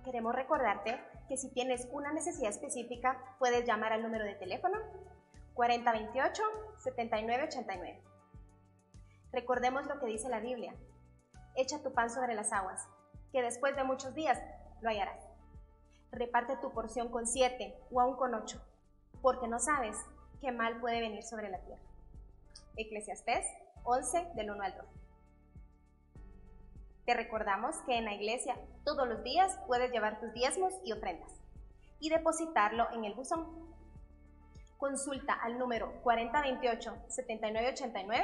Queremos recordarte que si tienes una necesidad específica, puedes llamar al número de teléfono 4028-7989. Recordemos lo que dice la Biblia: echa tu pan sobre las aguas, que después de muchos días lo hallarás. Reparte tu porción con 7 o aún con 8, porque no sabes qué mal puede venir sobre la tierra. Eclesiastés 11, del 1 al 2. Te recordamos que en la iglesia todos los días puedes llevar tus diezmos y ofrendas y depositarlo en el buzón. Consulta al número 4028-7989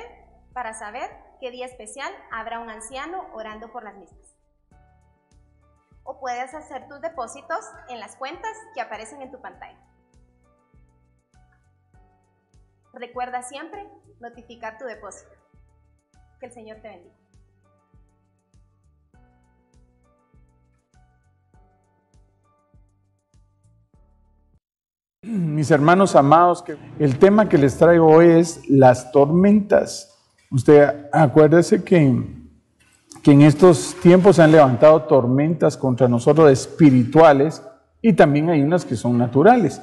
para saber qué día especial habrá un anciano orando por las mismas. O puedes hacer tus depósitos en las cuentas que aparecen en tu pantalla. Recuerda siempre notificar tu depósito. Que el Señor te bendiga. Mis hermanos amados, el tema que les traigo hoy es las tormentas. Usted acuérdese que en estos tiempos se han levantado tormentas contra nosotros espirituales y también hay unas que son naturales.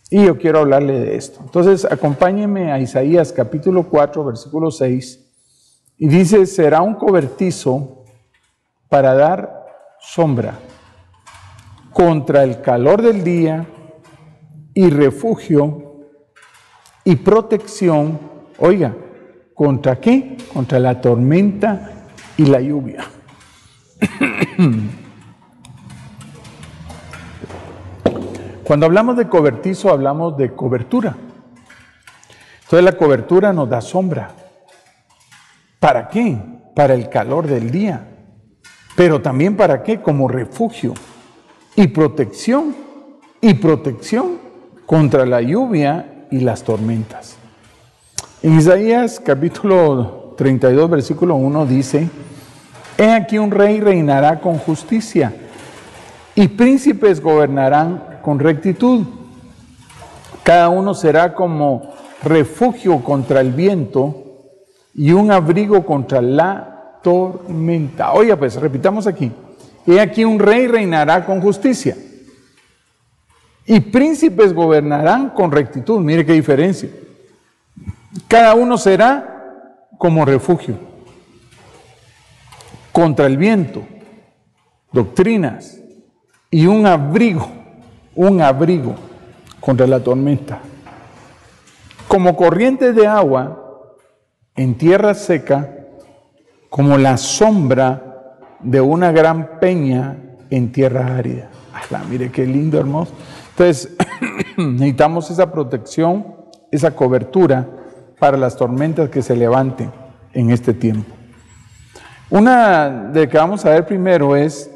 Y yo quiero hablarle de esto. Entonces, acompáñenme a Isaías capítulo 4, versículo 6. Y dice: será un cobertizo para dar sombra contra el calor del día y refugio y protección. Oiga, ¿contra qué? Contra la tormenta y la lluvia. Cuando hablamos de cobertizo, hablamos de cobertura. Entonces la cobertura nos da sombra. ¿Para qué? Para el calor del día. Pero también ¿para qué? Como refugio y protección. Y protección contra la lluvia y las tormentas. En Isaías capítulo 32, versículo 1 dice: he aquí un rey reinará con justicia y príncipes gobernarán con rectitud. Cada uno será como refugio contra el viento y un abrigo contra la tormenta. Oiga, pues repitamos aquí: he aquí un rey reinará con justicia y príncipes gobernarán con rectitud. Mire qué diferencia. Cada uno será como refugio contra el viento, doctrinas, y un abrigo contra la tormenta. Como corrientes de agua en tierra seca, como la sombra de una gran peña en tierra árida. Mire qué lindo, hermoso. Entonces, necesitamos esa protección, esa cobertura para las tormentas que se levanten en este tiempo. Una de que vamos a ver primero es: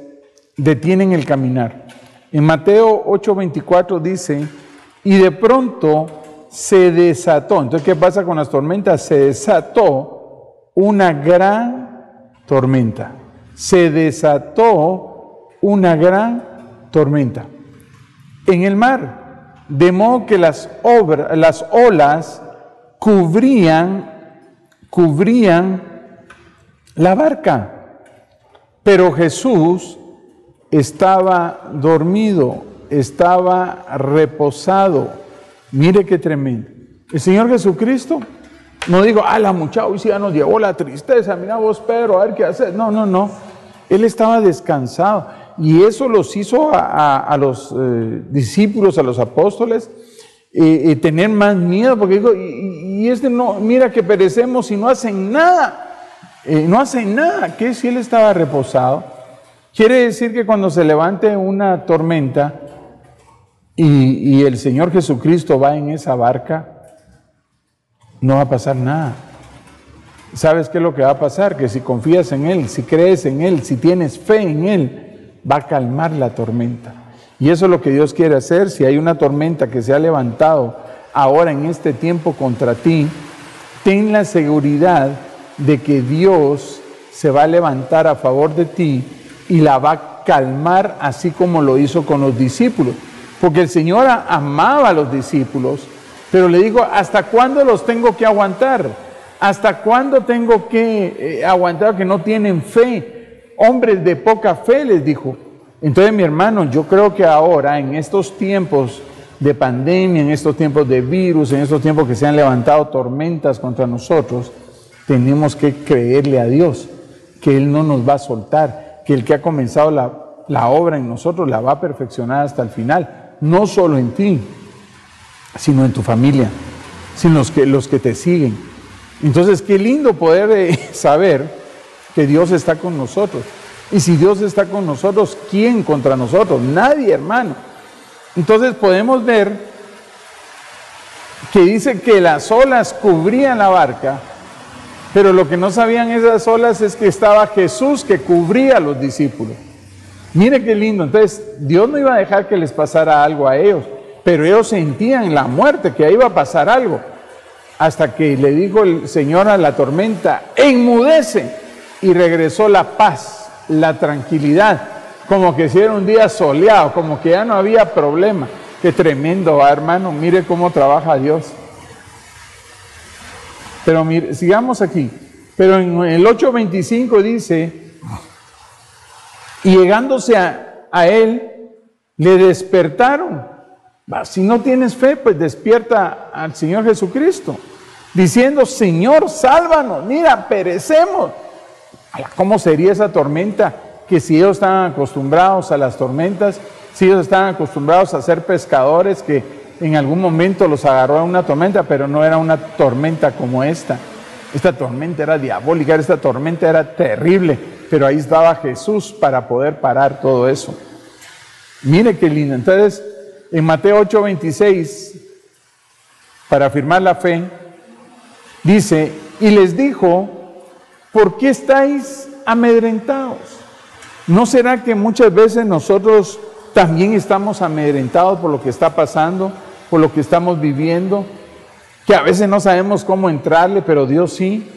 detienen el caminar. En Mateo 8:24 dice: y de pronto se desató. Entonces, ¿qué pasa con las tormentas? Se desató una gran tormenta. Se desató una gran tormenta en el mar, de modo que las olas cubrían la barca. Pero Jesús estaba dormido, estaba reposado. Mire qué tremendo. El Señor Jesucristo no dijo: la muchacha hoy sí ya nos llevó la tristeza, mira vos, Pedro, a ver qué hacer. No. Él estaba descansado. Y eso los hizo a los discípulos, a los apóstoles, tener más miedo, porque digo, no, mira que perecemos y no hacen nada. No hacen nada. ¿Qué si él estaba reposado? Quiere decir que cuando se levante una tormenta y el Señor Jesucristo va en esa barca, no va a pasar nada. ¿Sabes qué es lo que va a pasar? Que si confías en Él, si crees en Él, si tienes fe en Él, va a calmar la tormenta. Y eso es lo que Dios quiere hacer. Si hay una tormenta que se ha levantado ahora en este tiempo contra ti, ten la seguridad de que Dios se va a levantar a favor de ti y la va a calmar, así como lo hizo con los discípulos. Porque el Señor amaba a los discípulos, pero le digo: ¿hasta cuándo los tengo que aguantar? ¿Hasta cuándo tengo que aguantar que no tienen fe? Hombres de poca fe, les dijo. Entonces, mi hermano, yo creo que ahora, en estos tiempos de pandemia, en estos tiempos de virus, en estos tiempos que se han levantado tormentas contra nosotros, tenemos que creerle a Dios, que Él no nos va a soltar, que el que ha comenzado la obra en nosotros la va a perfeccionar hasta el final, no solo en ti, sino en tu familia, sino los que te siguen. Entonces, qué lindo poder saber que Dios está con nosotros. Y si Dios está con nosotros, ¿quién contra nosotros? Nadie, hermano. Entonces podemos ver que dice que las olas cubrían la barca, pero lo que no sabían esas olas es que estaba Jesús que cubría a los discípulos. Mire qué lindo. Entonces, Dios no iba a dejar que les pasara algo a ellos, pero ellos sentían la muerte, que ahí iba a pasar algo. Hasta que le dijo el Señor a la tormenta, enmudece, y regresó la paz, la tranquilidad, como que si era un día soleado, como que ya no había problema. Qué tremendo, hermano, mire cómo trabaja Dios. Pero mire, sigamos aquí. Pero en el 8:25 dice, y llegándose a él, le despertaron. Si no tienes fe, pues despierta al Señor Jesucristo, diciendo, Señor, sálvanos, mira, perecemos. ¿Cómo sería esa tormenta? Que si ellos estaban acostumbrados a las tormentas, si ellos estaban acostumbrados a ser pescadores, que en algún momento los agarró a una tormenta, pero no era una tormenta como esta. Esta tormenta era diabólica, esta tormenta era terrible, pero ahí estaba Jesús para poder parar todo eso. Mire qué lindo. Entonces, en Mateo 8:26, para afirmar la fe, dice, y les dijo, ¿por qué estáis amedrentados? ¿No será que muchas veces nosotros también estamos amedrentados por lo que está pasando, por lo que estamos viviendo? Que a veces no sabemos cómo entrarle, pero Dios sí.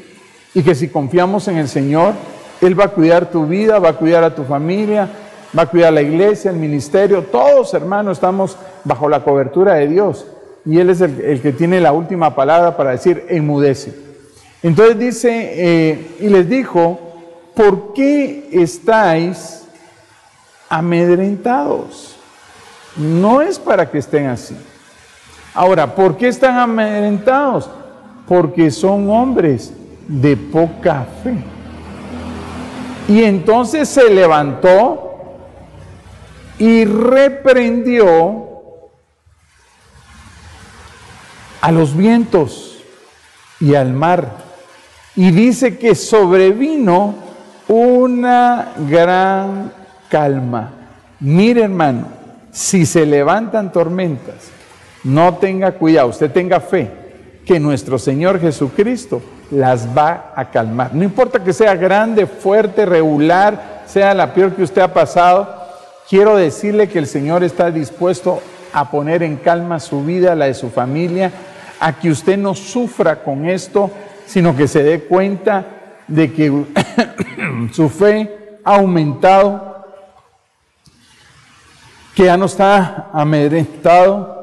Y que si confiamos en el Señor, Él va a cuidar tu vida, va a cuidar a tu familia, va a cuidar la iglesia, el ministerio. Todos, hermanos, estamos bajo la cobertura de Dios. Y Él es el que tiene la última palabra para decir, enmudece. Entonces dice, y les dijo, ¿por qué estáis amedrentados? No es para que estén así. Ahora, ¿por qué están amedrentados? Porque son hombres de poca fe. Y entonces se levantó y reprendió a los vientos y al mar. Y dice que sobrevino una gran calma. Mire, hermano, si se levantan tormentas, no tenga cuidado, usted tenga fe que nuestro Señor Jesucristo las va a calmar. No importa que sea grande, fuerte, regular, sea la peor que usted ha pasado, quiero decirle que el Señor está dispuesto a poner en calma su vida, la de su familia, a que usted no sufra con esto, sino que se dé cuenta de que su fe ha aumentado, que ya no está amedrentado,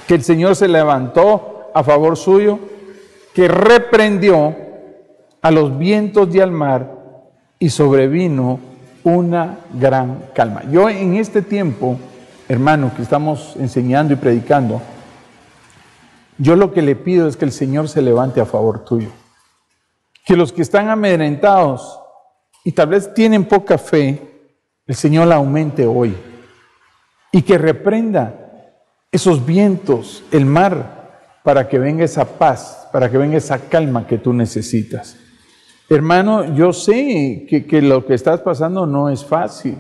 que el Señor se levantó a favor suyo, que reprendió a los vientos y al mar y sobrevino una gran calma. Yo en este tiempo, hermano, que estamos enseñando y predicando, yo lo que le pido es que el Señor se levante a favor tuyo. Que los que están amedrentados y tal vez tienen poca fe, el Señor la aumente hoy. Y que reprenda esos vientos, el mar, para que venga esa paz, para que venga esa calma que tú necesitas. Hermano, yo sé que lo que estás pasando no es fácil,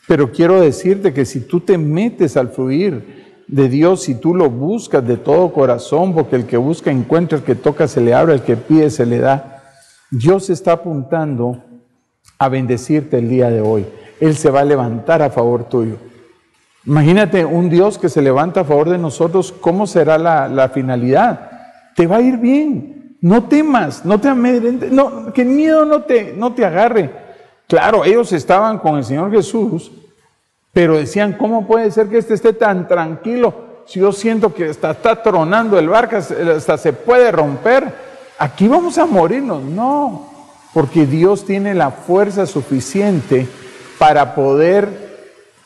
pero quiero decirte que si tú te metes al fluir de Dios, si tú lo buscas de todo corazón, porque el que busca encuentra, el que toca se le abre, el que pide se le da, Dios está apuntando a bendecirte el día de hoy. Él se va a levantar a favor tuyo. Imagínate un Dios que se levanta a favor de nosotros, ¿cómo será la finalidad? Te va a ir bien, no temas, no te amedrentes, no, que el miedo no te agarre. Claro, ellos estaban con el Señor Jesús, pero decían, ¿cómo puede ser que este esté tan tranquilo? Si yo siento que está tronando el barco, hasta se puede romper, aquí vamos a morirnos. No, porque Dios tiene la fuerza suficiente para poder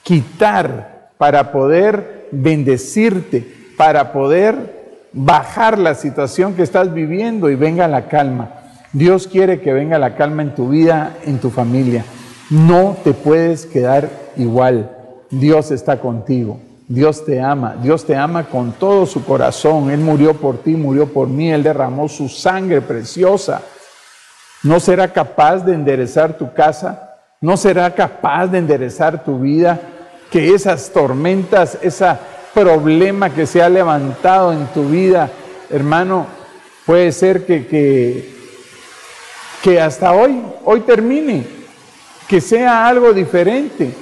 quitar, para poder bendecirte, para poder bajar la situación que estás viviendo y venga la calma. Dios quiere que venga la calma en tu vida, en tu familia. No te puedes quedar igual. Dios está contigo. Dios te ama con todo su corazón. Él murió por ti, murió por mí, Él derramó su sangre preciosa. ¿No será capaz de enderezar tu casa? ¿No será capaz de enderezar tu vida? Que esas tormentas, ese problema que se ha levantado en tu vida, hermano, puede ser que hasta hoy termine, que sea algo diferente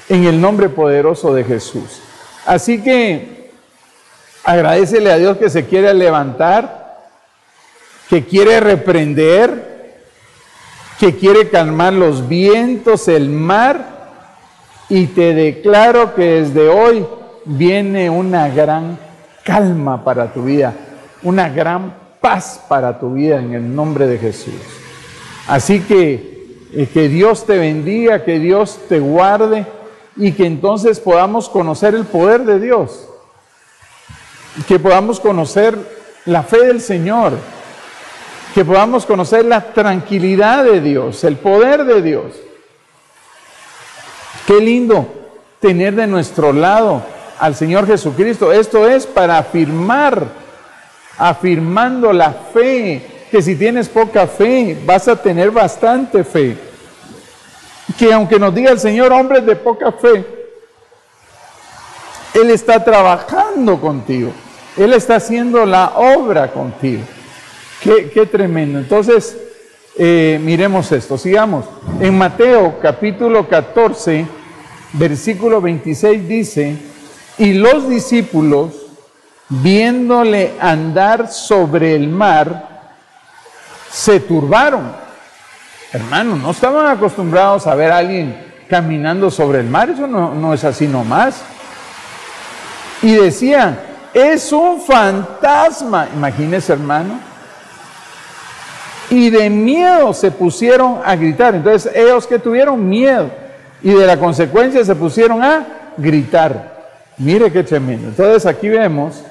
en el nombre poderoso de Jesús. Así que agradécele a Dios que se quiere levantar, que quiere reprender, que quiere calmar los vientos, el mar, y te declaro que desde hoy viene una gran calma para tu vida, una gran paz para tu vida en el nombre de Jesús. Así que Dios te bendiga, que Dios te guarde y que entonces podamos conocer el poder de Dios, que podamos conocer la fe del Señor, que podamos conocer la tranquilidad de Dios, el poder de Dios. Qué lindo tener de nuestro lado al Señor Jesucristo. Esto es para afirmando la fe, que si tienes poca fe, vas a tener bastante fe. Que aunque nos diga el Señor, hombres de poca fe, Él está trabajando contigo. Él está haciendo la obra contigo. Qué tremendo. Entonces, miremos esto, sigamos. En Mateo capítulo 14, versículo 26 dice, y los discípulos, viéndole andar sobre el mar, se turbaron. Hermanos, no estaban acostumbrados a ver a alguien caminando sobre el mar, eso no es así nomás. Y decían, es un fantasma, imagínense, hermano. Y de miedo se pusieron a gritar. Entonces ellos que tuvieron miedo y de la consecuencia se pusieron a gritar. Mire qué tremendo. Entonces aquí vemos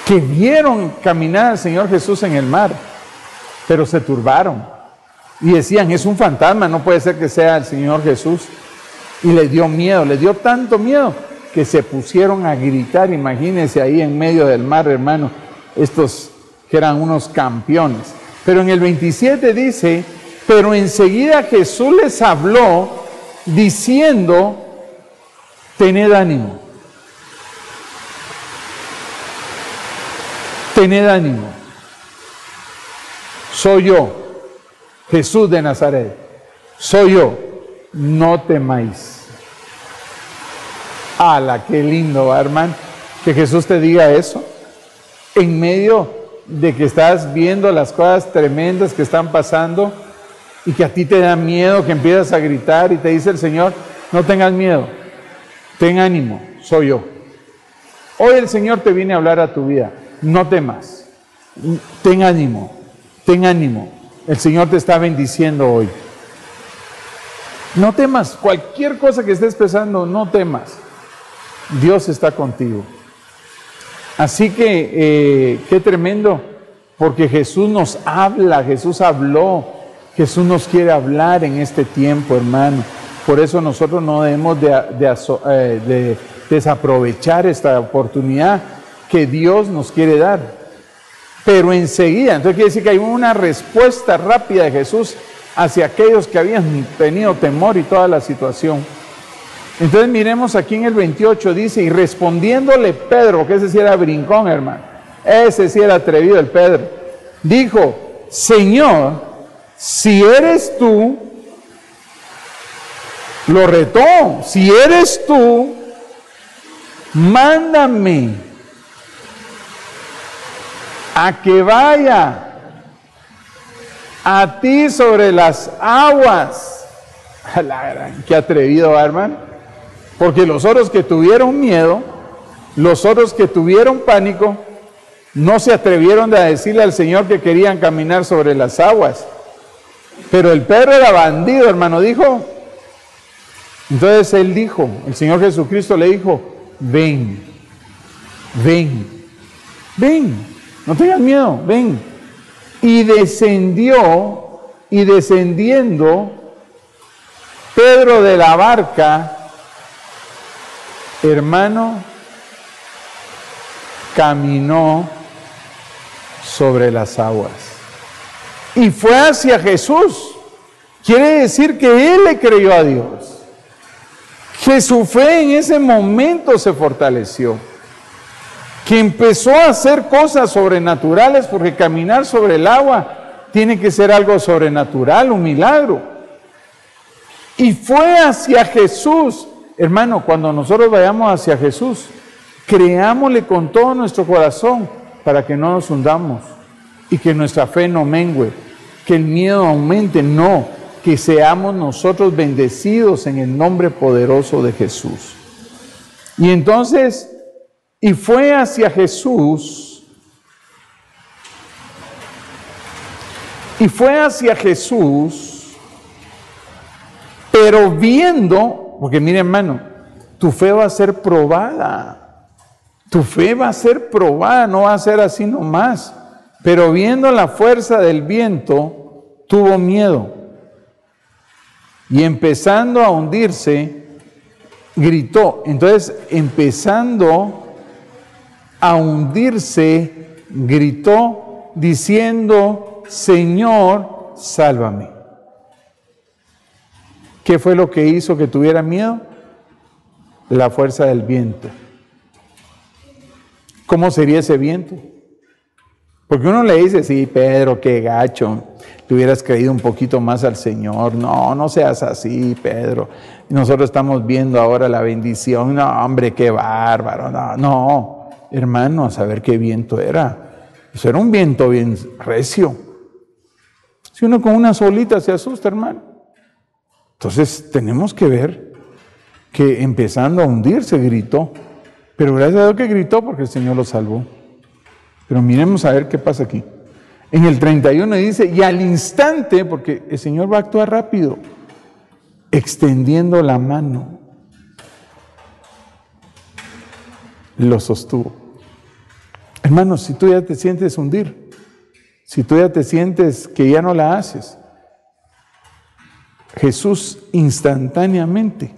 que vieron caminar al Señor Jesús en el mar, pero se turbaron y decían, es un fantasma, no puede ser que sea el Señor Jesús. Y les dio miedo, les dio tanto miedo que se pusieron a gritar. Imagínense ahí en medio del mar, hermano, estos que eran unos campeones. Pero en el 27 dice, pero enseguida Jesús les habló diciendo, tened ánimo. Tened ánimo. Soy yo, Jesús de Nazaret. Soy yo, no temáis. ¡Hala, qué lindo, hermano! Que Jesús te diga eso en medio de que estás viendo las cosas tremendas que están pasando y que a ti te da miedo, que empiezas a gritar y te dice el Señor, no tengas miedo, ten ánimo, soy yo. Hoy el Señor te viene a hablar a tu vida, no temas, ten ánimo, ten ánimo. El Señor te está bendiciendo hoy. No temas, cualquier cosa que estés pensando, no temas. Dios está contigo. Así que, qué tremendo, porque Jesús nos habla, Jesús habló, Jesús nos quiere hablar en este tiempo, hermano. Por eso nosotros no debemos de desaprovechar esta oportunidad que Dios nos quiere dar. Pero enseguida, entonces quiere decir que hay una respuesta rápida de Jesús hacia aquellos que habían tenido temor y toda la situación. Entonces miremos aquí en el 28, dice, y respondiéndole Pedro, que ese sí era brincón, hermano, ese sí era atrevido el Pedro, dijo, Señor, si eres tú, lo retó, si eres tú, mándame a que vaya a ti sobre las aguas. Qué atrevido, hermano. Porque los otros que tuvieron miedo, los otros que tuvieron pánico, no se atrevieron a decirle al Señor que querían caminar sobre las aguas. Pero el Pedro era bandido, hermano, dijo. Entonces él dijo, el Señor Jesucristo le dijo, ven, ven, ven, no tengas miedo, ven. Y descendió, y descendiendo Pedro de la barca, hermano, caminó sobre las aguas y fue hacia Jesús. Quiere decir que él le creyó a Dios, que su fe en ese momento se fortaleció, que empezó a hacer cosas sobrenaturales, porque caminar sobre el agua tiene que ser algo sobrenatural, un milagro. Y fue hacia Jesús. Hermano, cuando nosotros vayamos hacia Jesús, creámosle con todo nuestro corazón para que no nos hundamos y que nuestra fe no mengue, que el miedo aumente, no, que seamos nosotros bendecidos en el nombre poderoso de Jesús. Y entonces, y fue hacia Jesús, pero viendo, porque mire hermano, tu fe va a ser probada, tu fe va a ser probada, no va a ser así nomás, pero viendo la fuerza del viento, tuvo miedo, y empezando a hundirse, gritó. Entonces, empezando a hundirse, gritó diciendo, Señor, sálvame. ¿Qué fue lo que hizo que tuviera miedo? La fuerza del viento. ¿Cómo sería ese viento? Porque uno le dice, sí, Pedro, qué gacho, te hubieras creído un poquito más al Señor. No, no seas así, Pedro. Nosotros estamos viendo ahora la bendición. No, hombre, qué bárbaro. No, hermano, a saber qué viento era. Eso era un viento bien recio. Si uno con una solita se asusta, hermano. Entonces tenemos que ver que empezando a hundirse gritó. Pero gracias a Dios que gritó porque el Señor lo salvó. Pero miremos a ver qué pasa aquí. En el 31 dice, y al instante, porque el Señor va a actuar rápido, extendiendo la mano, lo sostuvo. Hermanos, si tú ya te sientes hundir, si tú ya te sientes que ya no la haces, Jesús instantáneamente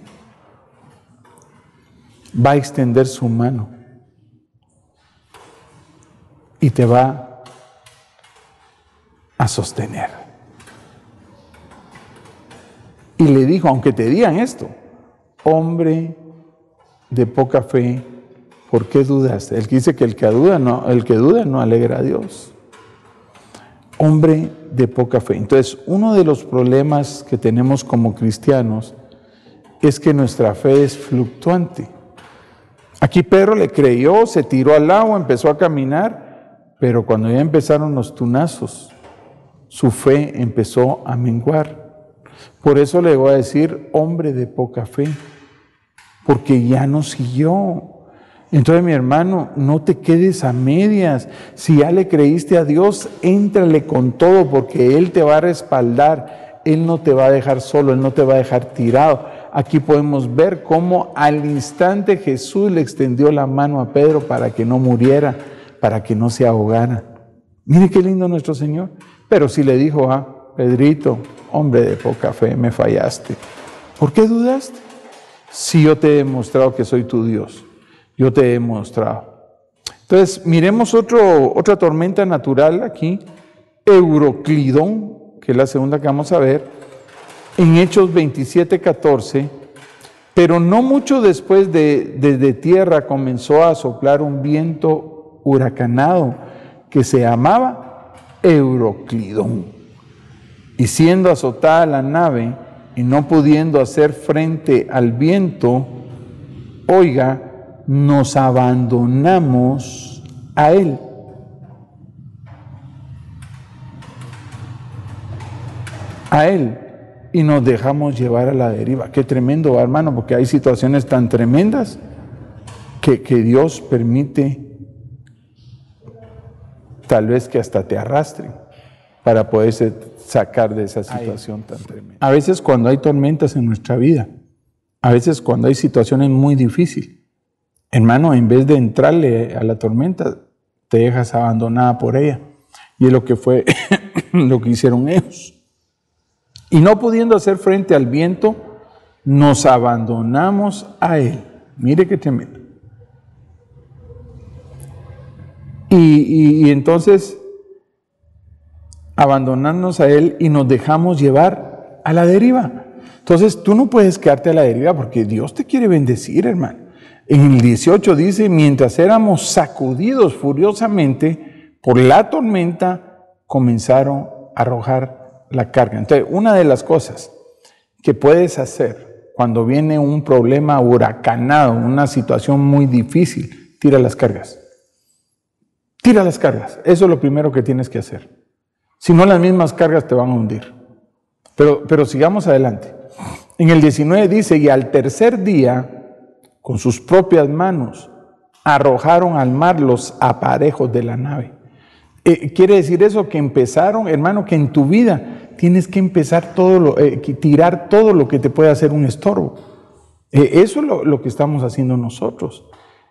va a extender su mano y te va a sostener. Y le dijo, aunque te digan esto, hombre de poca fe, ¿por qué dudaste? Él dice que el que duda no alegra a Dios. Hombre de poca fe. Entonces, uno de los problemas que tenemos como cristianos es que nuestra fe es fluctuante. Aquí Pedro le creyó, se tiró al agua, empezó a caminar, pero cuando ya empezaron los tunazos, su fe empezó a menguar. Por eso le voy a decir, hombre de poca fe, porque ya no siguió. Entonces, mi hermano, no te quedes a medias. Si ya le creíste a Dios, éntrale con todo, porque Él te va a respaldar. Él no te va a dejar solo, Él no te va a dejar tirado. Aquí podemos ver cómo al instante Jesús le extendió la mano a Pedro para que no muriera, para que no se ahogara. Mire qué lindo nuestro Señor. Pero si le dijo, Pedrito, hombre de poca fe, me fallaste. ¿Por qué dudaste? Si yo te he demostrado que soy tu Dios. Yo te he demostrado. Entonces, miremos otra tormenta natural aquí, Euroclidón, que es la segunda que vamos a ver, en Hechos 27:14, pero no mucho después desde tierra comenzó a soplar un viento huracanado que se llamaba Euroclidón. Y siendo azotada la nave y no pudiendo hacer frente al viento, oiga, nos abandonamos a Él. A Él. Y nos dejamos llevar a la deriva. Qué tremendo, hermano, porque hay situaciones tan tremendas que Dios permite tal vez que hasta te arrastren para poderse sacar de esa situación tan tremenda. A veces cuando hay tormentas en nuestra vida, a veces cuando hay situaciones muy difíciles, hermano, en vez de entrarle a la tormenta, te dejas abandonada por ella. Y es lo que fue lo que hicieron ellos. Y no pudiendo hacer frente al viento, nos abandonamos a él. Mire qué tremendo. Y entonces, abandonarnos a él y nos dejamos llevar a la deriva. Entonces, tú no puedes quedarte a la deriva porque Dios te quiere bendecir, hermano. En el 18 dice, mientras éramos sacudidos furiosamente por la tormenta, comenzaron a arrojar la carga. Entonces, una de las cosas que puedes hacer cuando viene un problema huracanado, una situación muy difícil, tira las cargas. Tira las cargas. Eso es lo primero que tienes que hacer. Si no, las mismas cargas te van a hundir. Pero sigamos adelante. En el 19 dice, y al tercer día, con sus propias manos, arrojaron al mar los aparejos de la nave. Quiere decir eso que empezaron, hermano, que en tu vida tienes que empezar tirar todo lo que te puede hacer un estorbo. Eso es lo que estamos haciendo nosotros.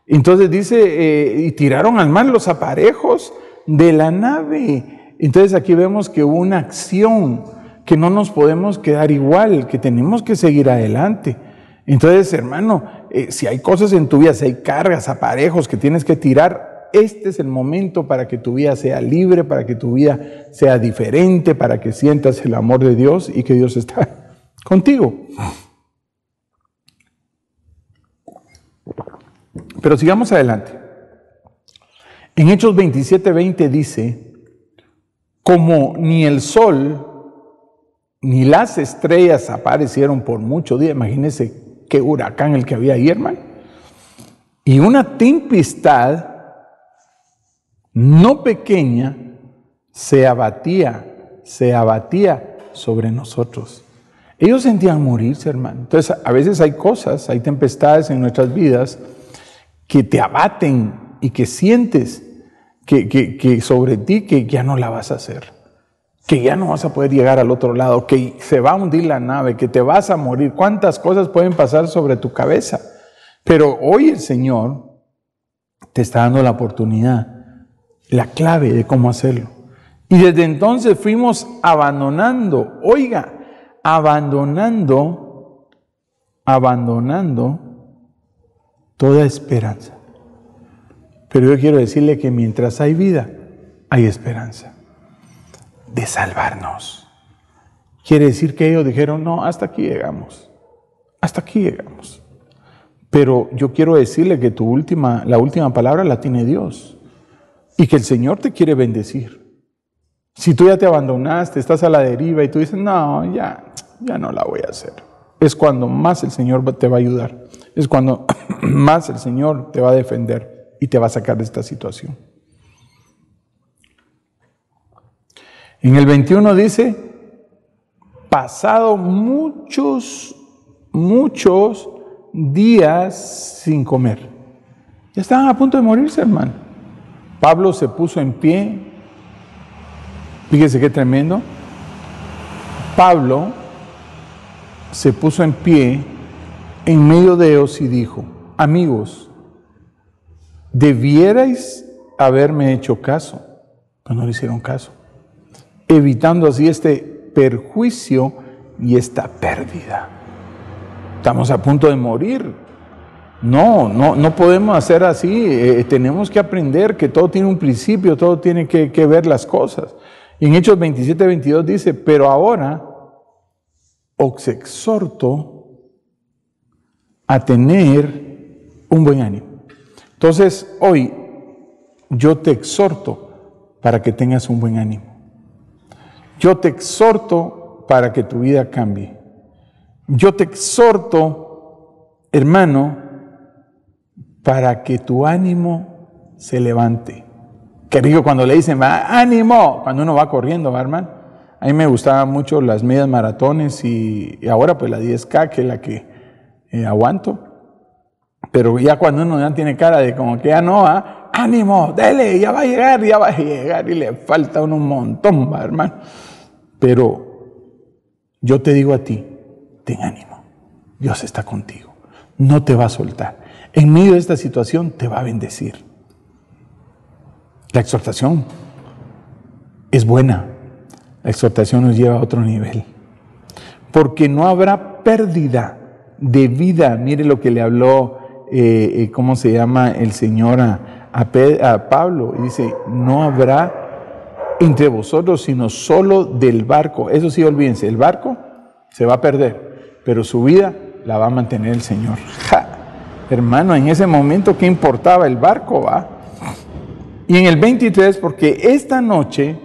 Entonces dice, y tiraron al mar los aparejos de la nave. Entonces aquí vemos que hubo una acción, que no nos podemos quedar igual, que tenemos que seguir adelante. Entonces, hermano, si hay cosas en tu vida, si hay cargas, aparejos que tienes que tirar, este es el momento para que tu vida sea libre, para que tu vida sea diferente, para que sientas el amor de Dios y que Dios está contigo. Pero sigamos adelante. En Hechos 27:20 dice, como ni el sol ni las estrellas aparecieron por muchos días, imagínense qué huracán el que había ahí, hermano. Y una tempestad no pequeña se abatía sobre nosotros. Ellos sentían morirse, hermano. Entonces, a veces hay cosas, hay tempestades en nuestras vidas que te abaten y que sientes que sobre ti que ya no la vas a hacer, que ya no vas a poder llegar al otro lado, que se va a hundir la nave, que te vas a morir. ¿Cuántas cosas pueden pasar sobre tu cabeza? Pero hoy el Señor te está dando la oportunidad, la clave de cómo hacerlo. Y desde entonces fuimos abandonando, abandonando toda esperanza. Pero yo quiero decirle que mientras hay vida, hay esperanza de salvarnos. Quiere decir que ellos dijeron, no, hasta aquí llegamos. Pero yo quiero decirle que la última palabra la tiene Dios y que el Señor te quiere bendecir. Si tú ya te abandonaste, estás a la deriva y tú dices, no, ya no la voy a hacer. Es cuando más el Señor te va a ayudar. Es cuando más el Señor te va a defender y te va a sacar de esta situación. En el 21 dice, pasado muchos días sin comer. Ya estaban a punto de morirse, hermano. Pablo se puso en pie. Fíjese qué tremendo. Pablo se puso en pie en medio de ellos y dijo, amigos, debierais haberme hecho caso. Pero no le hicieron caso, evitando así este perjuicio y esta pérdida. Estamos a punto de morir. No podemos hacer así. Tenemos que aprender que todo tiene un principio, todo tiene que ver las cosas. En Hechos 27:22 dice, pero ahora os exhorto a tener un buen ánimo. Entonces, hoy yo te exhorto para que tengas un buen ánimo. Yo te exhorto para que tu vida cambie. Yo te exhorto, hermano, para que tu ánimo se levante. Qué rico cuando le dicen, ánimo, cuando uno va corriendo, ¿va, hermano? A mí me gustaban mucho las medias maratones y ahora pues la 10K, que es la que aguanto. Pero ya cuando uno ya tiene cara de como que ya no, ánimo, dele, ya va a llegar, y le falta un montón, ¿va, hermano? Pero yo te digo a ti, ten ánimo, Dios está contigo, no te va a soltar. En medio de esta situación te va a bendecir. La exhortación es buena, la exhortación nos lleva a otro nivel, porque no habrá pérdida de vida. Mire lo que le habló, ¿cómo se llama el Señor a Pablo? Y dice, no habrá entre vosotros sino solo del barco. Eso sí, olvídense, el barco se va a perder, pero su vida la va a mantener el Señor. ¡Ja! Hermano, en ese momento, ¿qué importaba el barco? ¿Va? Y en el 23, porque esta noche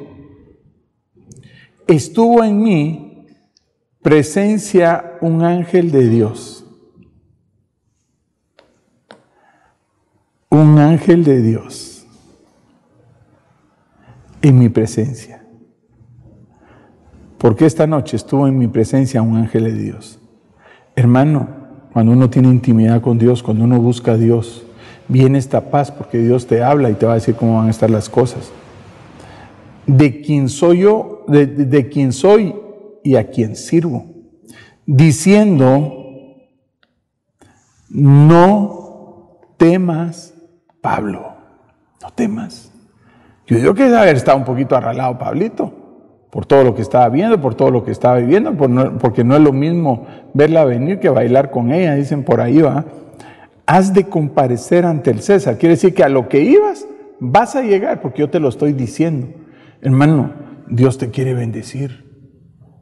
estuvo en mí presencia un ángel de Dios. Un ángel de Dios en mi presencia. Porque esta noche estuvo en mi presencia un ángel de Dios. Hermano, cuando uno tiene intimidad con Dios, cuando uno busca a Dios, viene esta paz porque Dios te habla y te va a decir cómo van a estar las cosas. De quién soy yo, de quién soy y a quién sirvo. Diciendo, no temas, Pablo, no temas. Yo digo que debe haber estado un poquito arralado Pablito, por todo lo que estaba viendo, por todo lo que estaba viviendo, porque no es lo mismo verla venir que bailar con ella, dicen por ahí, va. Has de comparecer ante el César. Quiere decir que a lo que ibas, vas a llegar, porque yo te lo estoy diciendo. Hermano, Dios te quiere bendecir.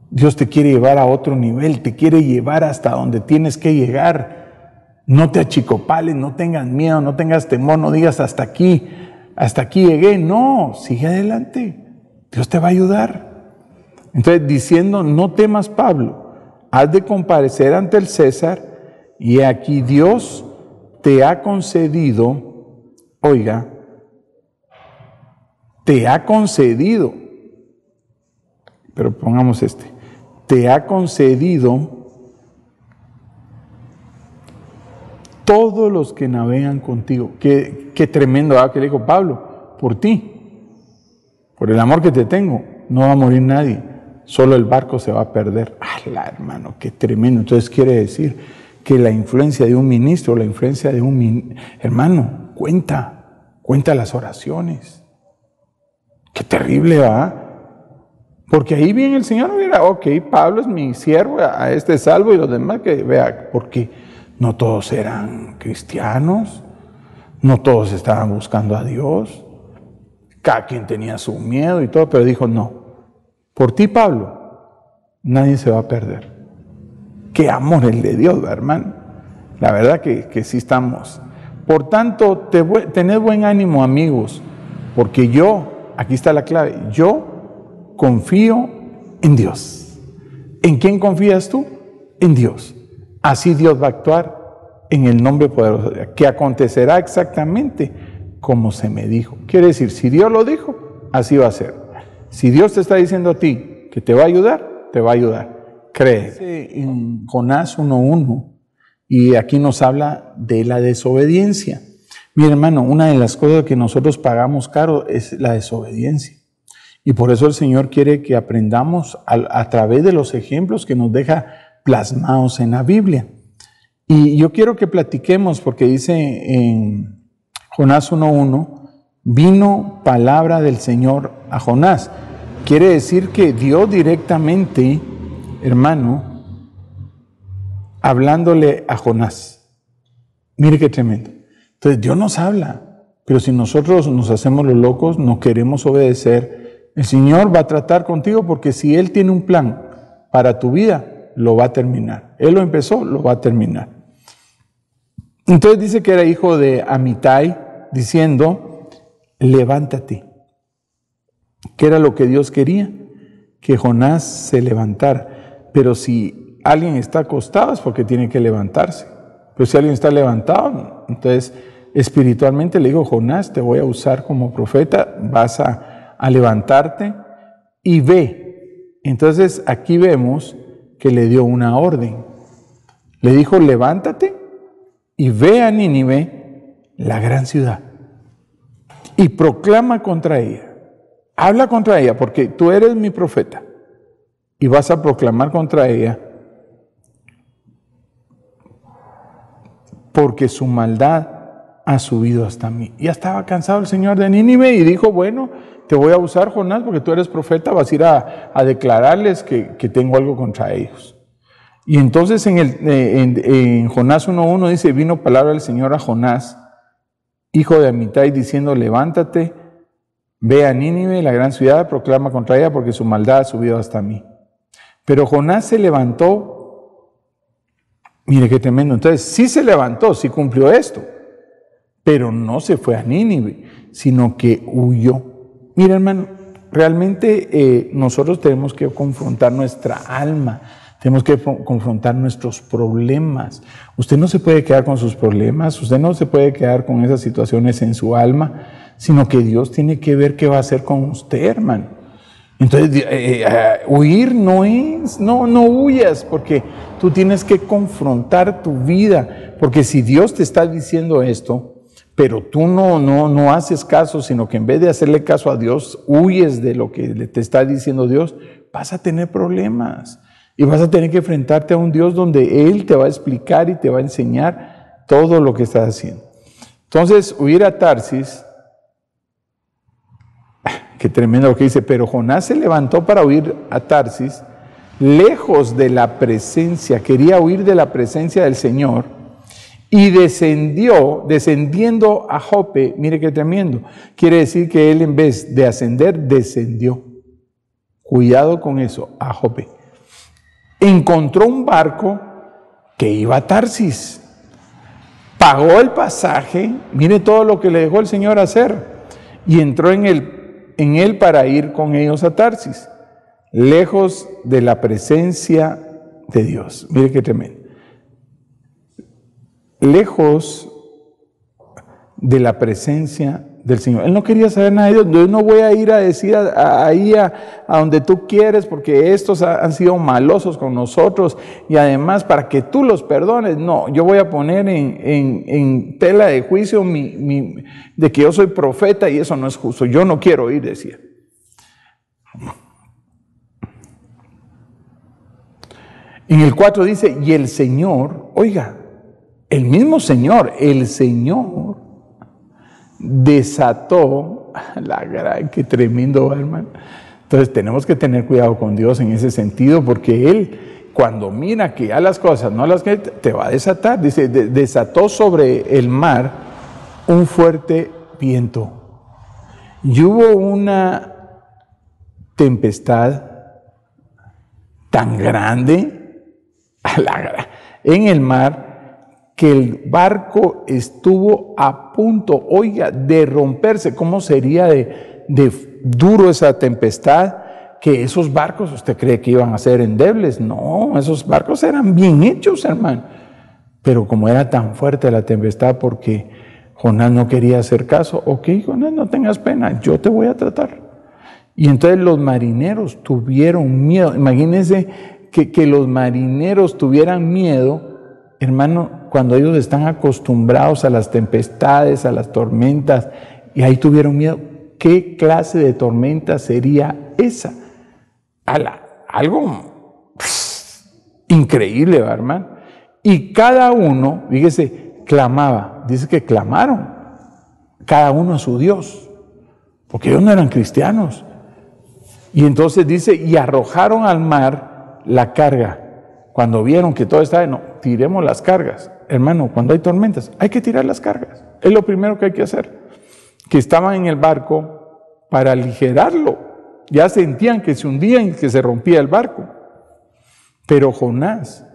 Dios te quiere llevar a otro nivel, te quiere llevar hasta donde tienes que llegar. No te achicopales, no tengas miedo, no tengas temor, no digas hasta aquí llegué. No, sigue adelante. Dios te va a ayudar. Entonces, diciendo, no temas, Pablo, has de comparecer ante el César, y aquí Dios te ha concedido, oiga, te ha concedido, pero pongamos te ha concedido todos los que navegan contigo. Qué tremendo, ¿verdad? Que le dijo Pablo, por ti, por el amor que te tengo, no va a morir nadie, solo el barco se va a perder. ¡Hala, hermano! ¡Qué tremendo! Entonces quiere decir que la influencia de un ministro, la influencia de un hermano, cuenta las oraciones. ¡Qué terrible, va! Porque ahí bien el Señor mira, ok, Pablo es mi siervo, a este salvo, y los demás que vea, porque no todos eran cristianos, no todos estaban buscando a Dios, cada quien tenía su miedo y todo, pero dijo, no, por ti, Pablo, nadie se va a perder. Qué amor el de Dios, hermano. La verdad que sí estamos. Por tanto, tened buen ánimo, amigos, porque yo, aquí está la clave, yo confío en Dios. ¿En quién confías tú? En Dios. Así Dios va a actuar en el nombre poderoso, que acontecerá exactamente como se me dijo. Quiere decir, si Dios lo dijo, así va a ser. Si Dios te está diciendo a ti que te va a ayudar, te va a ayudar. Cree. En Jonás 1:1, y aquí nos habla de la desobediencia. Mi hermano, una de las cosas que nosotros pagamos caro es la desobediencia. Y por eso el Señor quiere que aprendamos a través de los ejemplos que nos deja plasmados en la Biblia. Y yo quiero que platiquemos, porque dice en Jonás 1:1, vino palabra del Señor a Jonás. Quiere decir que Dios directamente, hermano, hablándole a Jonás. Mire qué tremendo. Entonces Dios nos habla, pero si nosotros nos hacemos los locos, no queremos obedecer, el Señor va a tratar contigo, porque si Él tiene un plan para tu vida, lo va a terminar. Él lo empezó, lo va a terminar. Entonces dice que era hijo de Amitai, diciendo, levántate. ¿Qué era lo que Dios quería? Que Jonás se levantara. Pero si alguien está acostado es porque tiene que levantarse. Pero si alguien está levantado, entonces espiritualmente le digo, Jonás, te voy a usar como profeta, vas a levantarte y ve. Entonces aquí vemos que le dio una orden. Le dijo, levántate y ve a Nínive, la gran ciudad. y proclama contra ella. Habla contra ella, porque tú eres mi profeta. Y vas a proclamar contra ella, porque su maldad ha subido hasta mí. Ya estaba cansado el Señor de Nínive y dijo, bueno, te voy a usar, Jonás, porque tú eres profeta, vas a ir a declararles que tengo algo contra ellos. Y entonces en Jonás 1:1 dice, vino palabra del Señor a Jonás, hijo de Amitai, diciendo, levántate, ve a Nínive, la gran ciudad, proclama contra ella, porque su maldad ha subido hasta mí. Pero Jonás se levantó, mire qué tremendo, entonces sí se levantó, sí cumplió esto, pero no se fue a Nínive, sino que huyó. Mira, hermano, realmente nosotros tenemos que confrontar nuestra alma, tenemos que confrontar nuestros problemas. Usted no se puede quedar con sus problemas, usted no se puede quedar con esas situaciones en su alma, sino que Dios tiene que ver qué va a hacer con usted, hermano. Entonces, huir no es, no huyas, porque tú tienes que confrontar tu vida, porque si Dios te está diciendo esto, pero tú no haces caso, sino que en vez de hacerle caso a Dios, huyes de lo que te está diciendo Dios, vas a tener problemas y vas a tener que enfrentarte a un Dios donde Él te va a explicar y te va a enseñar todo lo que estás haciendo. Entonces, huir a Tarsis, qué tremendo lo que dice, pero Jonás se levantó para huir a Tarsis, lejos de la presencia, quería huir de la presencia del Señor, y descendiendo a Jope, mire qué tremendo, quiere decir que él en vez de ascender, descendió. Cuidado con eso, a Jope. Encontró un barco que iba a Tarsis, pagó el pasaje, mire todo lo que le dejó el Señor hacer, y entró en él para ir con ellos a Tarsis, lejos de la presencia de Dios. Mire qué tremendo. Lejos de la presencia del Señor. Él no quería saber nada de Dios. Yo no voy a ir a decir ahí a donde tú quieres, porque estos han sido malosos con nosotros y además para que tú los perdones. No, yo voy a poner en tela de juicio de que yo soy profeta y eso no es justo. Yo no quiero ir, decía. En el 4 dice, y el Señor, oiga, el mismo Señor, el Señor desató, qué tremendo, hermano. Entonces tenemos que tener cuidado con Dios en ese sentido, porque Él, cuando mira que ya las cosas no las que te va a desatar, dice, desató sobre el mar un fuerte viento. Y hubo una tempestad tan grande en el mar, que el barco estuvo a punto, oiga, de romperse. ¿Cómo sería de duro esa tempestad? Que esos barcos, ¿usted cree que iban a ser endebles? No, esos barcos eran bien hechos, hermano. Pero como era tan fuerte la tempestad, porque Jonás no quería hacer caso, ok, Jonás, no tengas pena, yo te voy a tratar. Y entonces los marineros tuvieron miedo. Imagínense que los marineros tuvieran miedo, hermano, cuando ellos están acostumbrados a las tempestades, a las tormentas, y ahí tuvieron miedo. ¿Qué clase de tormenta sería esa? Algo increíble, ¿verdad, hermano? Y cada uno, fíjese, clamaba. Dice que clamaron, cada uno a su Dios, porque ellos no eran cristianos. Y entonces dice, y arrojaron al mar la carga. Cuando vieron que todo estaba, no, tiremos las cargas. Hermano, cuando hay tormentas, hay que tirar las cargas. Es lo primero que hay que hacer. Que estaban en el barco para aligerarlo. Ya sentían que se hundían y que se rompía el barco. Pero Jonás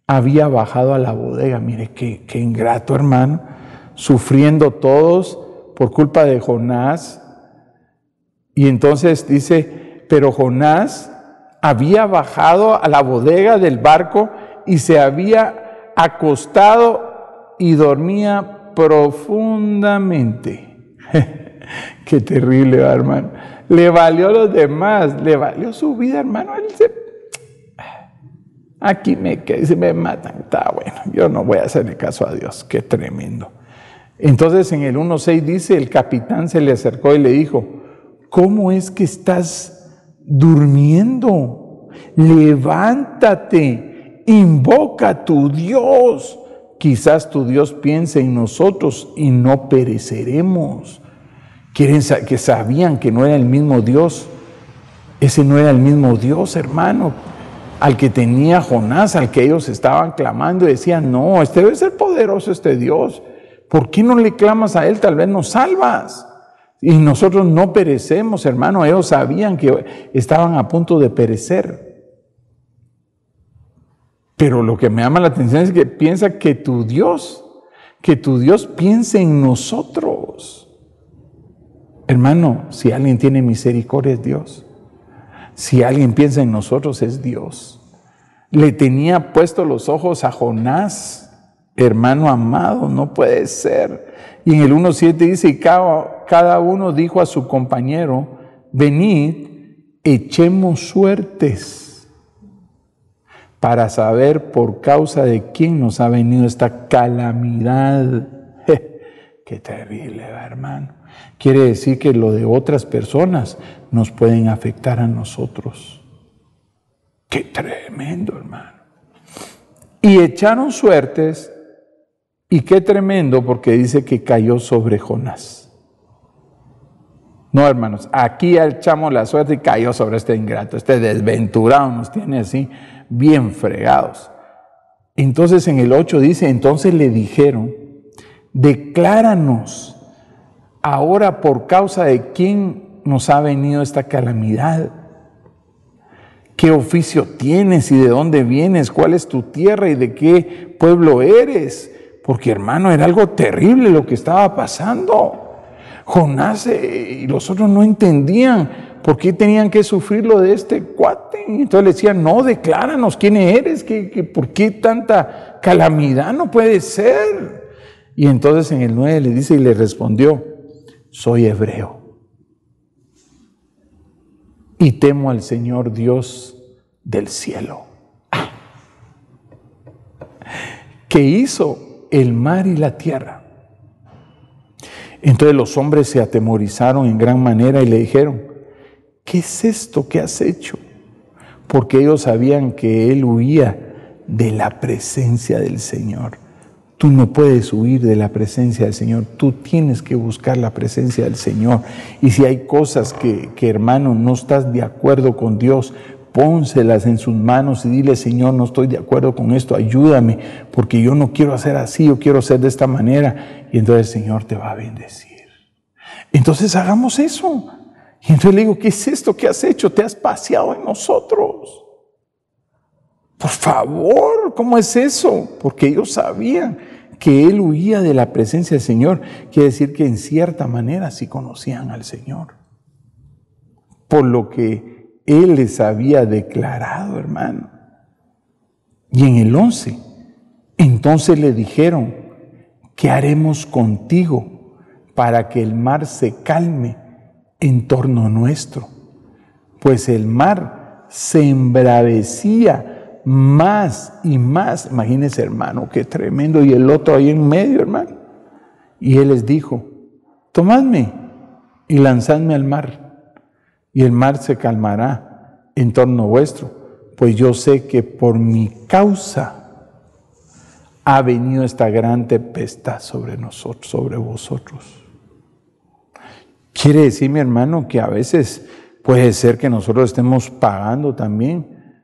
había bajado a la bodega. Mire, qué ingrato, hermano. Sufriendo todos por culpa de Jonás. Y entonces dice, pero Jonás había bajado a la bodega del barco y se había acostado y dormía profundamente. Qué terrible, hermano. Le valió a los demás, le valió su vida, hermano. Él dice, aquí me matan. Está bueno, yo no voy a hacerle caso a Dios. Qué tremendo. Entonces en el 1:6 dice, el capitán se le acercó y le dijo, ¿cómo es que estás durmiendo? Levántate, invoca a tu Dios. Quizás tu Dios piense en nosotros y no pereceremos. Que sabían que no era el mismo Dios. Ese no era el mismo Dios, hermano, al que tenía Jonás, al que ellos estaban clamando y decían, no, este debe ser poderoso este Dios. ¿Por qué no le clamas a Él? Tal vez nos salvas. Y nosotros no perecemos, hermano. Ellos sabían que estaban a punto de perecer. Pero lo que me llama la atención es que piensa que tu Dios piense en nosotros. Hermano, si alguien tiene misericordia es Dios. Si alguien piensa en nosotros es Dios. Le tenía puesto los ojos a Jonás, hermano amado, no puede ser. Y en el 1:7 dice, y cada uno dijo a su compañero, venid, echemos suertes para saber por causa de quién nos ha venido esta calamidad. Qué terrible, hermano. Quiere decir que lo de otras personas nos pueden afectar a nosotros. Qué tremendo, hermano. Y echaron suertes, y qué tremendo, porque dice que cayó sobre Jonás. No, hermanos, aquí echamos la suerte y cayó sobre este ingrato, este desventurado, nos tiene así bien fregados. Entonces en el 8 dice, entonces le dijeron, decláranos ahora por causa de quién nos ha venido esta calamidad. ¿Qué oficio tienes y de dónde vienes? ¿Cuál es tu tierra y de qué pueblo eres? Porque, hermano, era algo terrible lo que estaba pasando. Jonás y los otros no entendían por qué tenían que sufrir lo de este cuate. Entonces le decían, no, decláranos quién eres, ¿por qué tanta calamidad? No puede ser. Y entonces en el 9 le dice y le respondió, soy hebreo y temo al Señor Dios del cielo, que hizo el mar y la tierra. Entonces los hombres se atemorizaron en gran manera y le dijeron, ¿qué es esto que has hecho? Porque ellos sabían que él huía de la presencia del Señor. Tú no puedes huir de la presencia del Señor, tú tienes que buscar la presencia del Señor. Y si hay cosas que hermano, no estás de acuerdo con Dios, pónselas en sus manos y dile, Señor, no estoy de acuerdo con esto, ayúdame, porque yo no quiero hacer así, yo quiero hacer de esta manera. Y entonces el Señor te va a bendecir. Entonces hagamos eso. Y entonces le digo, ¿qué es esto que has hecho? Te has paseado en nosotros. Por favor, ¿cómo es eso? Porque ellos sabían que él huía de la presencia del Señor. Quiere decir que en cierta manera sí conocían al Señor. Por lo que él les había declarado, hermano. Y en el 11, entonces le dijeron, ¿qué haremos contigo para que el mar se calme en torno nuestro? Pues el mar se embravecía más y más. Imagínense, hermano, qué tremendo. Y el otro ahí en medio, hermano. Y él les dijo, tomadme y lanzadme al mar, y el mar se calmará en torno vuestro, pues yo sé que por mi causa ha venido esta gran tempestad sobre nosotros, sobre vosotros. Quiere decir, mi hermano, que a veces puede ser que nosotros estemos pagando también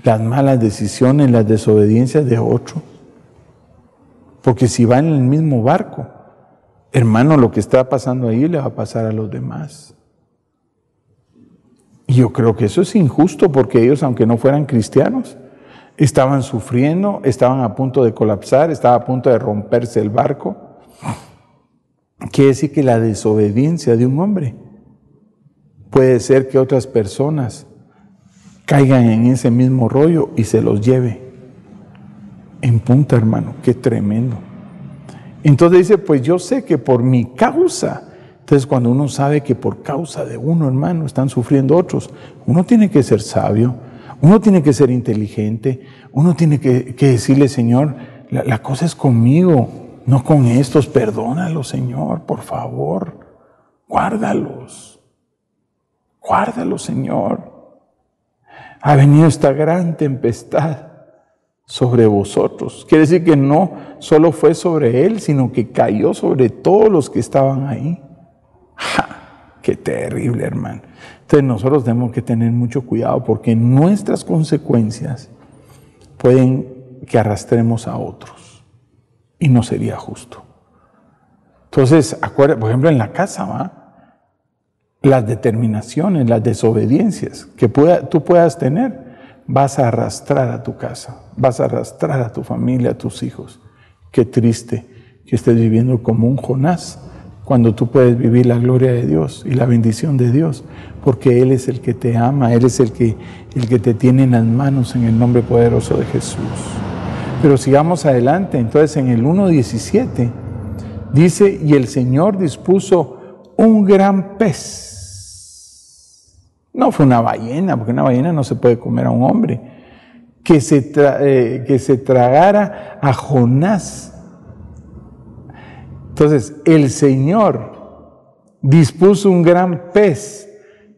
las malas decisiones, las desobediencias de otro. Porque si va en el mismo barco, hermano, lo que está pasando ahí le va a pasar a los demás. Y yo creo que eso es injusto, porque ellos, aunque no fueran cristianos, estaban sufriendo, estaban a punto de colapsar, estaba a punto de romperse el barco. Quiere decir que la desobediencia de un hombre puede ser que otras personas caigan en ese mismo rollo y se los lleve en punta, hermano. Qué tremendo. Entonces dice, pues yo sé que por mi causa. Entonces cuando uno sabe que por causa de uno, hermano, están sufriendo otros, uno tiene que ser sabio, uno tiene que ser inteligente, uno tiene que decirle, Señor, la cosa es conmigo. No con estos, perdónalos, Señor, por favor. Guárdalos. Guárdalos, Señor. Ha venido esta gran tempestad sobre vosotros. Quiere decir que no solo fue sobre él, sino que cayó sobre todos los que estaban ahí. ¡Ja! ¡Qué terrible, hermano! Entonces nosotros tenemos que tener mucho cuidado porque nuestras consecuencias pueden que arrastremos a otros y no sería justo. Entonces, acuérdate, por ejemplo, en la casa, ¿va? Las determinaciones, las desobediencias que tú puedas tener, vas a arrastrar a tu casa, vas a arrastrar a tu familia, a tus hijos. Qué triste que estés viviendo como un Jonás, cuando tú puedes vivir la gloria de Dios y la bendición de Dios, porque Él es el que te ama, Él es el que te tiene en las manos en el nombre poderoso de Jesús. Pero sigamos adelante, entonces en el 1:17 dice, y el Señor dispuso un gran pez. No fue una ballena, porque una ballena no se puede comer a un hombre, que se tragara a Jonás. Entonces, el Señor dispuso un gran pez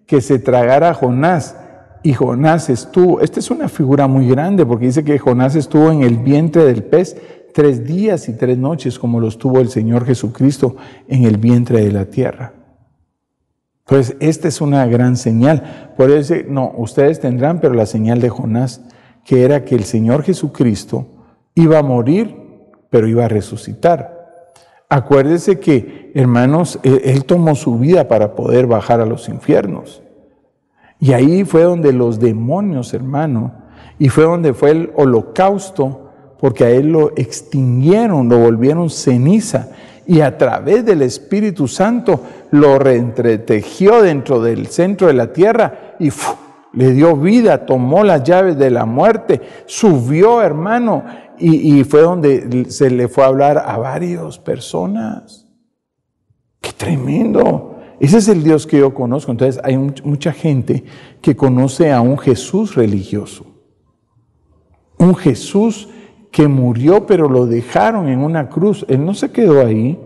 que se tragara a Jonás, y Jonás estuvo, esta es una figura muy grande, porque dice que Jonás estuvo en el vientre del pez 3 días y 3 noches, como lo estuvo el Señor Jesucristo en el vientre de la tierra. Pues esta es una gran señal. Por eso dice, no, ustedes tendrán, pero la señal de Jonás, que era que el Señor Jesucristo iba a morir, pero iba a resucitar. Acuérdense que, hermanos, Él tomó su vida para poder bajar a los infiernos. Y ahí fue donde los demonios, hermano, y fue donde fue el holocausto, porque a Él lo extinguieron, lo volvieron ceniza, y a través del Espíritu Santo lo reentretejió dentro del centro de la tierra y le dio vida, tomó las llaves de la muerte, subió, hermano, y fue donde se le fue a hablar a varias personas. ¡Qué tremendo! Ese es el Dios que yo conozco. Entonces hay mucha gente que conoce a un Jesús religioso, un Jesús que murió, pero lo dejaron en una cruz. Él no se quedó ahí.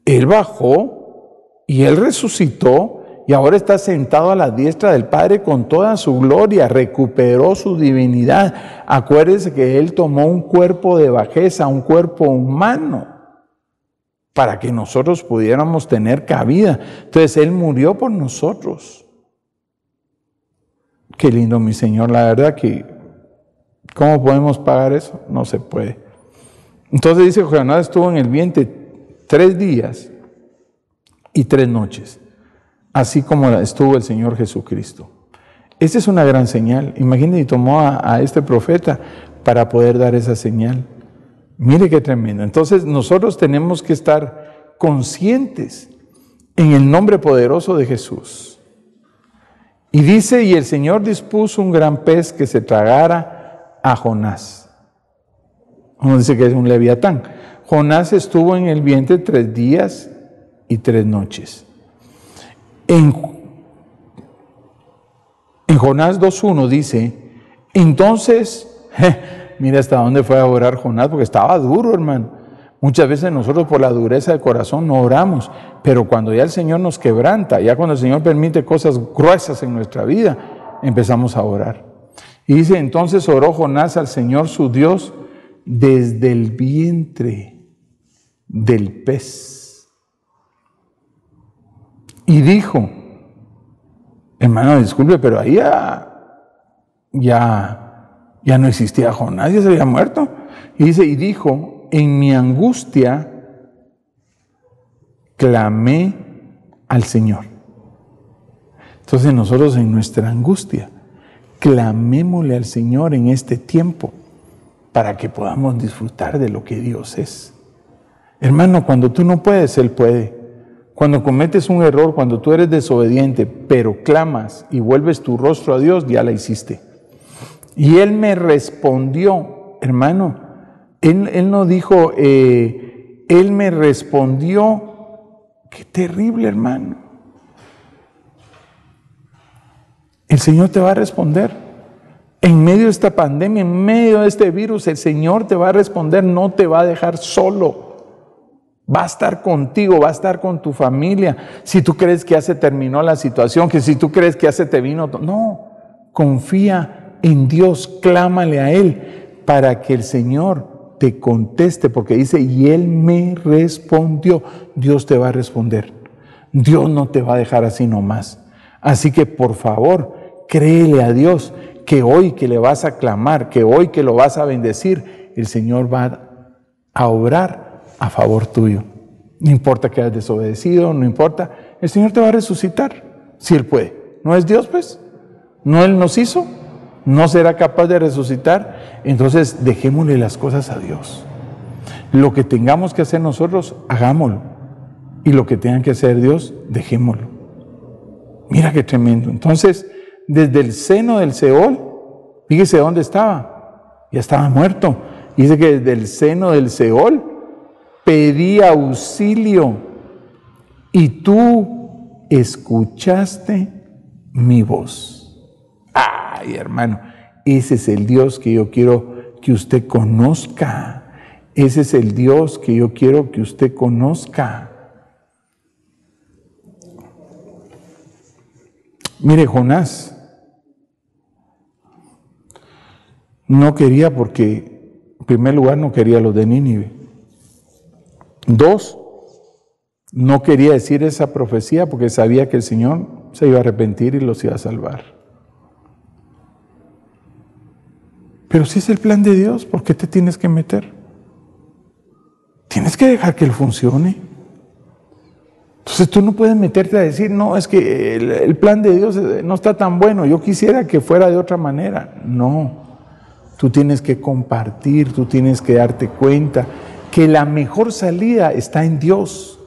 Él bajó y Él resucitó y ahora está sentado a la diestra del Padre con toda su gloria. Recuperó su divinidad. Acuérdense que Él tomó un cuerpo de bajeza, un cuerpo humano, para que nosotros pudiéramos tener cabida. Entonces Él murió por nosotros. Qué lindo, mi Señor. La verdad que ¿cómo podemos pagar eso? No se puede. Entonces dice que Jonás estuvo en el vientre 3 días y 3 noches, así como estuvo el Señor Jesucristo. Esta es una gran señal. Imagínense, tomó a este profeta para poder dar esa señal. Mire qué tremendo. Entonces nosotros tenemos que estar conscientes en el nombre poderoso de Jesús. Y dice, y el Señor dispuso un gran pez que se tragara a Jonás. Uno dice que es un leviatán. Jonás estuvo en el vientre 3 días y 3 noches. En Jonás 2:1 dice, entonces, mira hasta dónde fue a orar Jonás, porque estaba duro, hermano. Muchas veces nosotros por la dureza del corazón no oramos, pero cuando ya el Señor nos quebranta, ya cuando el Señor permite cosas gruesas en nuestra vida, empezamos a orar. Y dice, entonces oró Jonás al Señor su Dios desde el vientre del pez. Y dijo, hermano, disculpe, pero ahí ya no existía Jonás, ya se había muerto. Y dice, y dijo, en mi angustia clamé al Señor. Entonces nosotros en nuestra angustia, clamémosle al Señor en este tiempo para que podamos disfrutar de lo que Dios es. Hermano, cuando tú no puedes, Él puede. Cuando cometes un error, cuando tú eres desobediente, pero clamas y vuelves tu rostro a Dios, ya la hiciste. Y Él me respondió, hermano, Él no dijo, Él me respondió. Qué terrible, hermano. El Señor te va a responder. En medio de esta pandemia, en medio de este virus, el Señor te va a responder, no te va a dejar solo. va a estar contigo, va a estar con tu familia. Si tú crees que ya se terminó la situación, que si tú crees que ya se te vino, no, confía en Dios, clámale a Él para que el Señor te conteste, porque dice, y Él me respondió. Dios te va a responder. Dios no te va a dejar así nomás. Así que por favor, créele a Dios que hoy que le vas a clamar, que hoy que lo vas a bendecir, el Señor va a obrar a favor tuyo. No importa que hayas desobedecido, no importa, el Señor te va a resucitar, si Él puede. ¿No es Dios, pues? ¿No Él nos hizo? ¿No será capaz de resucitar? Entonces dejémosle las cosas a Dios. Lo que tengamos que hacer nosotros, hagámoslo. Y lo que tenga que hacer Dios, dejémoslo. Mira qué tremendo. Entonces, desde el seno del Seol, fíjese dónde estaba. Ya estaba muerto. Dice que desde el seno del Seol pedí auxilio y tú escuchaste mi voz. Ay, hermano, ese es el Dios que yo quiero que usted conozca. Ese es el Dios que yo quiero que usted conozca. Mire, Jonás no quería porque, en primer lugar, no quería los de Nínive. 2, no quería decir esa profecía porque sabía que el Señor se iba a arrepentir y los iba a salvar. Pero si es el plan de Dios, ¿por qué te tienes que meter? Tienes que dejar que Él funcione. Entonces tú no puedes meterte a decir, no, es que el plan de Dios no está tan bueno, yo quisiera que fuera de otra manera. No, tú tienes que compartir, tú tienes que darte cuenta que la mejor salida está en Dios.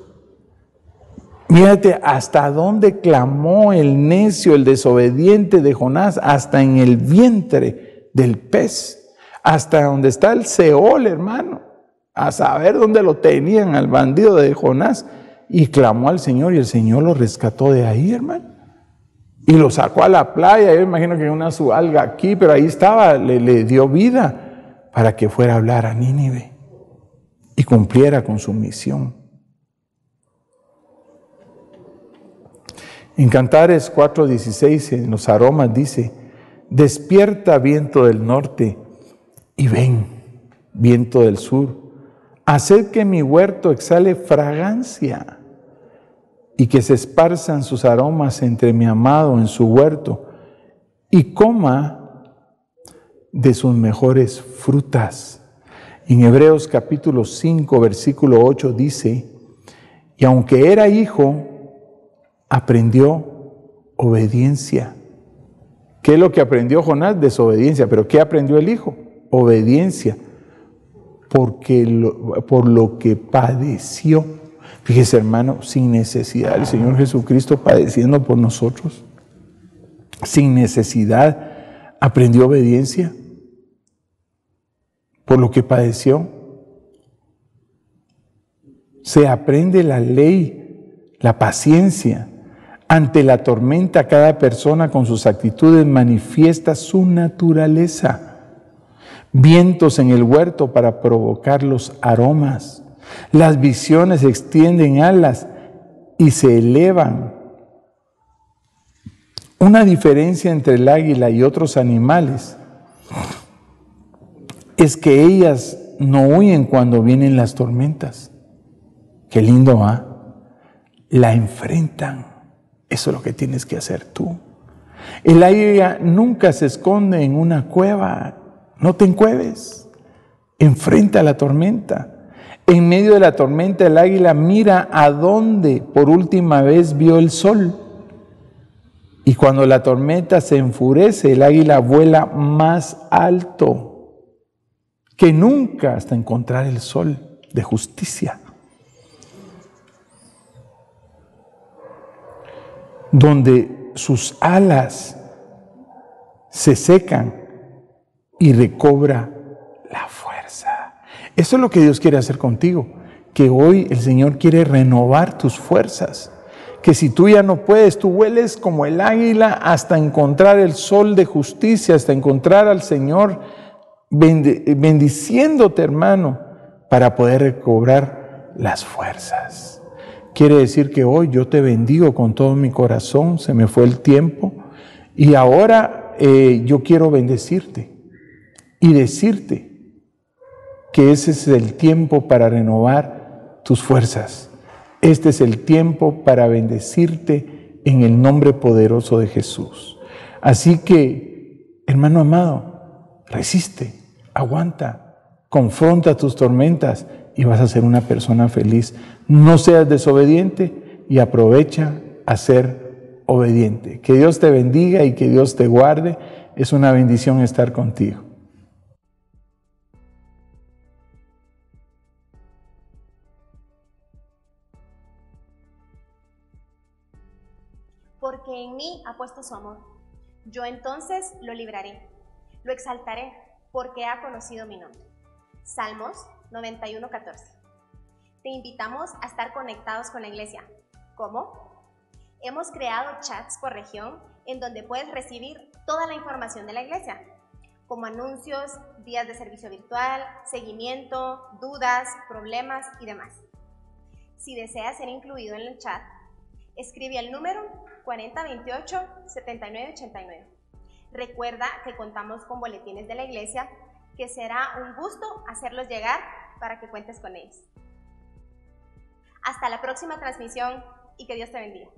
Mírate hasta dónde clamó el necio, el desobediente de Jonás, hasta en el vientre del pez, hasta donde está el Seol, hermano, a saber dónde lo tenían al bandido de Jonás, y clamó al Señor y el Señor lo rescató de ahí, hermano, y lo sacó a la playa. Yo imagino que una su alga aquí, pero ahí estaba, le dio vida para que fuera a hablar a Nínive y cumpliera con su misión. En Cantares 4:16, en los aromas dice, despierta viento del norte y ven, viento del sur, haced que mi huerto exhale fragancia y que se esparzan sus aromas entre mi amado en su huerto y coma de sus mejores frutas. En Hebreos capítulo 5, versículo 8 dice, y aunque era hijo, aprendió obediencia. ¿Qué es lo que aprendió Jonás? Desobediencia. ¿Pero qué aprendió el hijo? Obediencia. Por lo que padeció. Fíjese, hermano, sin necesidad, el Señor Jesucristo padeciendo por nosotros, sin necesidad, aprendió obediencia por lo que padeció. Se aprende la ley, la paciencia. Ante la tormenta, cada persona con sus actitudes manifiesta su naturaleza. Vientos en el huerto para provocar los aromas. Las visiones extienden alas y se elevan. Una diferencia entre el águila y otros animales es que ellas no huyen cuando vienen las tormentas. Qué lindo, ¿ah? La enfrentan. Eso es lo que tienes que hacer tú. El águila nunca se esconde en una cueva. No te encueves. Enfrenta la tormenta. En medio de la tormenta, el águila mira a dónde por última vez vio el sol. Y cuando la tormenta se enfurece, el águila vuela más alto que nunca hasta encontrar el sol de justicia, donde sus alas se secan y recobra la fuerza. Eso es lo que Dios quiere hacer contigo, que hoy el Señor quiere renovar tus fuerzas, que si tú ya no puedes, tú vueles como el águila hasta encontrar el sol de justicia, hasta encontrar al Señor bendiciéndote, hermano, para poder recobrar las fuerzas. Quiere decir que hoy yo te bendigo con todo mi corazón, se me fue el tiempo y ahora yo quiero bendecirte y decirte que ese es el tiempo para renovar tus fuerzas. Este es el tiempo para bendecirte en el nombre poderoso de Jesús. Así que, hermano amado, resiste, aguanta, confronta tus tormentas y vas a ser una persona feliz. No seas desobediente y aprovecha a ser obediente. Que Dios te bendiga y que Dios te guarde. Es una bendición estar contigo. Porque en mí ha puesto su amor. Yo entonces lo libraré, lo exaltaré, porque ha conocido mi nombre. Salmos 91:14. Te invitamos a estar conectados con la iglesia. ¿Cómo? Hemos creado chats por región en donde puedes recibir toda la información de la iglesia, como anuncios, días de servicio virtual, seguimiento, dudas, problemas y demás. Si deseas ser incluido en el chat, escribe el número 4028-7989. Recuerda que contamos con boletines de la iglesia, que será un gusto hacerlos llegar para que cuentes con ellos. Hasta la próxima transmisión y que Dios te bendiga.